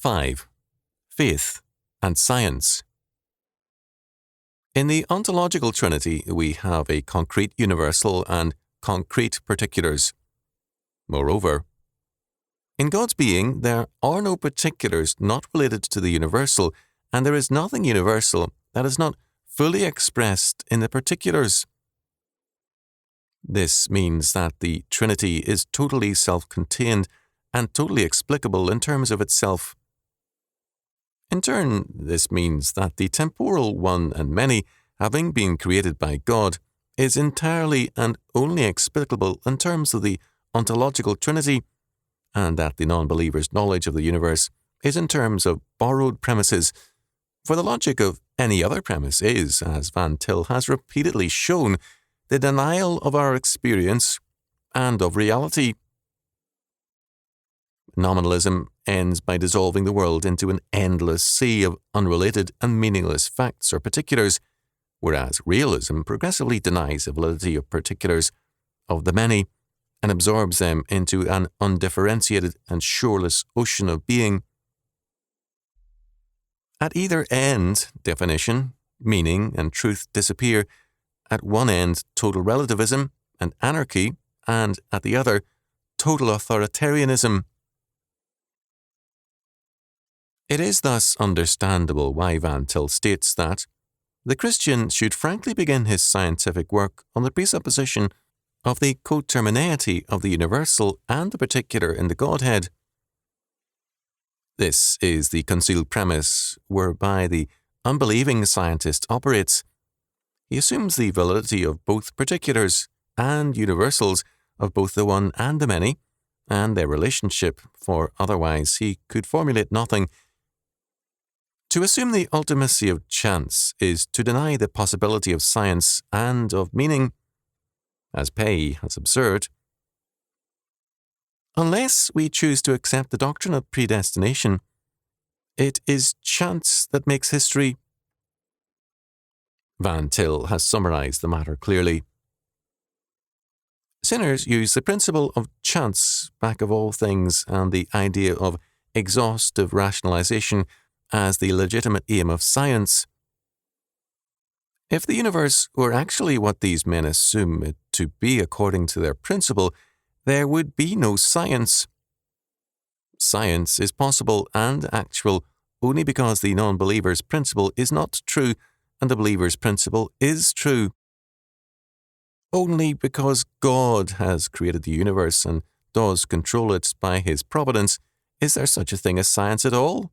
5. Faith and Science. In the ontological trinity, we have a concrete universal and concrete particulars. Moreover, in God's being, there are no particulars not related to the universal, and there is nothing universal that is not fully expressed in the particulars. This means that the Trinity is totally self-contained and totally explicable in terms of itself. In turn, this means that the temporal one and many, having been created by God, is entirely and only explicable in terms of the ontological Trinity, and that the non-believer's knowledge of the universe is in terms of borrowed premises, for the logic of any other premise is, as Van Til has repeatedly shown, the denial of our experience and of reality. Nominalism ends by dissolving the world into an endless sea of unrelated and meaningless facts or particulars, whereas realism progressively denies the validity of particulars of the many and absorbs them into an undifferentiated and shoreless ocean of being. At either end, definition, meaning, and truth disappear. At one end, total relativism and anarchy, and at the other, total authoritarianism. It is thus understandable why Van Til states that the Christian should frankly begin his scientific work on the presupposition of the cotermineity of the universal and the particular in the Godhead. This is the concealed premise whereby the unbelieving scientist operates. He assumes the validity of both particulars and universals, of both the one and the many, and their relationship, for otherwise he could formulate nothing. To assume the ultimacy of chance is to deny the possibility of science and of meaning, as Pei has observed. Unless we choose to accept the doctrine of predestination, it is chance that makes history. Van Til has summarized the matter clearly. Sinners use the principle of chance back of all things and the idea of exhaustive rationalization as the legitimate aim of science. If the universe were actually what these men assume it to be according to their principle, there would be no science. Science is possible and actual only because the non-believer's principle is not true and the believer's principle is true. Only because God has created the universe and does control it by his providence is there such a thing as science at all.